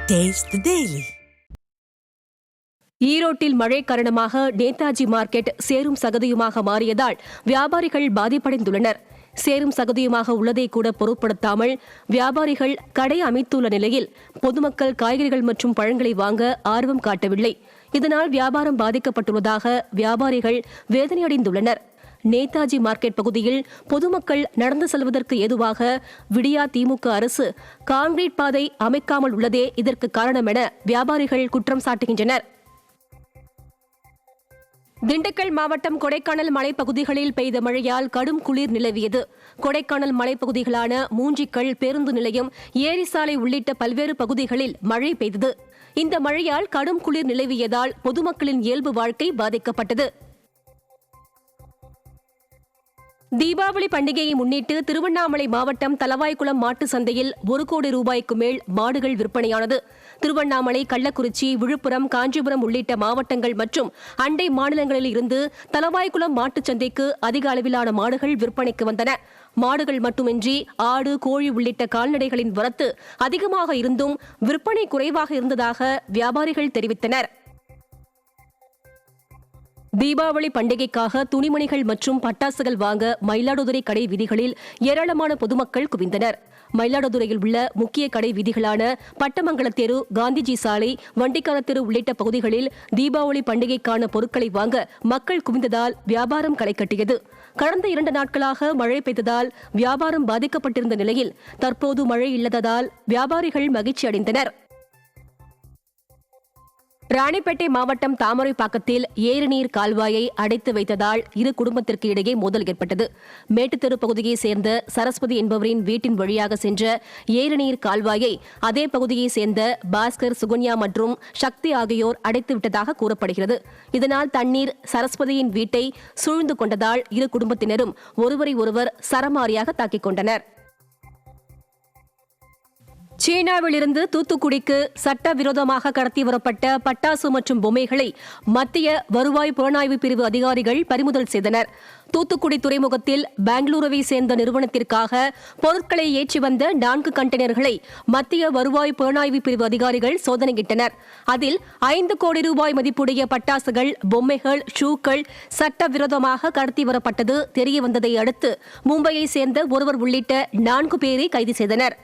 Taste the Daily. ஈரோட்டில் மழை காரணமாக நேதாஜி மார்க்கெட் சேரும் சகதியுமாக மாறியதால் வியாபாரிகள் பாதிப்படைந்துள்ளனர். சேரும் சகதியுமாக உள்ளதை கூட பொருட்படுத்தாமல் வியாபாரிகள் கடை அமைத்துள்ள நிலையில் பொதுமக்கள் காய்கறிகள் மற்றும் பழங்களை வாங்க ஆர்வம் காட்டவில்லை. இதனால் வியாபாரம் பாதிக்கப்பட்டுள்ளதாக வியாபாரிகள் வேதனையடைந்துள்ளனர். நேதாஜி மார்க்கெட் பகுதியில் பொதுமக்கள் நடந்து செல்வதற்கு ஏதுவாக விடியா திமுக அரசு கான்கிரீட் பாதை அமைக்காமல் உள்ளதே இதற்கு காரணம் என வியாபாரிகள் குற்றம் சாட்டுகின்றனர். திண்டுக்கல் மாவட்டம் கொடைக்கானல் மலைப்பகுதிகளில் பெய்த மழையால் கடும் குளிர் நிலவியது. கொடைக்கானல் மலைப்பகுதிகளான மூஞ்சிக்கல் பேருந்து நிலையம், ஏரிசாலை உள்ளிட்ட பல்வேறு பகுதிகளில் மழை பெய்தது. இந்த மழையால் கடும் குளிர் நிலவியதால் பொதுமக்களின் இயல்பு வாழ்க்கை பாதிக்கப்பட்டது. தீபாவளி பண்டிகையை முன்னிட்டு திருவண்ணாமலை மாவட்டம் தளவாய்குளம் மாட்டு சந்தையில் 1 கோடி ரூபாய்க்கு மேல் மாடுகள் விற்பனையானது. திருவண்ணாமலை, கள்ளக்குறிச்சி, விழுப்புரம், காஞ்சிபுரம் உள்ளிட்ட மாவட்டங்கள் மற்றும் அண்டை மாநிலங்களில் இருந்து தளவாய்குளம் மாட்டுச் சந்தைக்கு அதிக அளவிலான மாடுகள் விற்பனைக்கு வந்தன. மாடுகள் மட்டுமின்றி ஆடு, கோழி உள்ளிட்ட கால்நடைகளின் வரத்து அதிகமாக இருந்தும் விற்பனை குறைவாக இருந்ததாக வியாபாரிகள் தெரிவித்தனர். தீபாவளி பண்டிகைக்காக துணிமணிகள் மற்றும் பட்டாசுகள் வாங்க மயிலாடுதுறை கடை வீதிகளில் ஏராளமான பொதுமக்கள் குவிந்தனர். மயிலாடுதுறையில் உள்ள முக்கிய கடை வீதிகளான பட்டமங்கல தெரு, காந்திஜி சாலை, வண்டிக்கார தெரு உள்ளிட்ட பகுதிகளில் தீபாவளி பண்டிகைக்கான பொருட்களை வாங்க மக்கள் குவிந்ததால் வியாபாரம் களை கட்டியது. கடந்த 2 நாட்களாக மழை பெய்ததால் வியாபாரம் பாதிக்கப்பட்டிருந்த நிலையில் தற்போது மழை இல்லாததால் வியாபாரிகள் மகிழ்ச்சி அடைந்தனர். ராணிப்பேட்டை மாவட்டம் தாமரைப்பாக்கத்தில் ஏரிநீர் கால்வாயை அடைத்து வைத்ததால் இரு குடும்பத்திற்கு இடையே மோதல் ஏற்பட்டது. மேட்டுத்தெரு பகுதியை சேர்ந்த சரஸ்வதி என்பவரின் வீட்டின் வழியாக சென்ற ஏரிநீர் கால்வாயை அதே பகுதியை சேர்ந்த பாஸ்கர், சுகன்யா மற்றும் சக்தி ஆகியோர் அடைத்து விட்டதாக கூறப்படுகிறது. இதனால் தண்ணீர் சரஸ்வதியின் வீட்டை சூழ்ந்து கொண்டதால் இரு குடும்பத்தினரும் ஒருவரை ஒருவர் சரமாரியாக தாக்கிக் கொண்டனர். சீனாவிலிருந்து தூத்துக்குடிக்கு சட்டவிரோதமாக கடத்தி வரப்பட்ட பட்டாசு மற்றும் பொம்மைகளை மத்திய வருவாய் புலனாய்வு பிரிவு அதிகாரிகள் பறிமுதல் செய்தனர். தூத்துக்குடி துறைமுகத்தில் பெங்களூருவை சேர்ந்த நிறுவனத்திற்காக பொருட்களை ஏற்றி வந்த 4 கண்டெய்னர்களை மத்திய வருவாய் புலனாய்வு பிரிவு அதிகாரிகள் சோதனையிட்டனர். அதில் 5 கோடி ரூபாய் மதிப்புடைய பட்டாசுகள், பொம்மைகள், ஷூக்கள் சட்டவிரோதமாக கடத்தி வரப்பட்டது தெரியவந்ததை அடுத்து மும்பையை சேர்ந்த ஒருவர் உள்ளிட்ட 4 பேரை கைது செய்தனர்.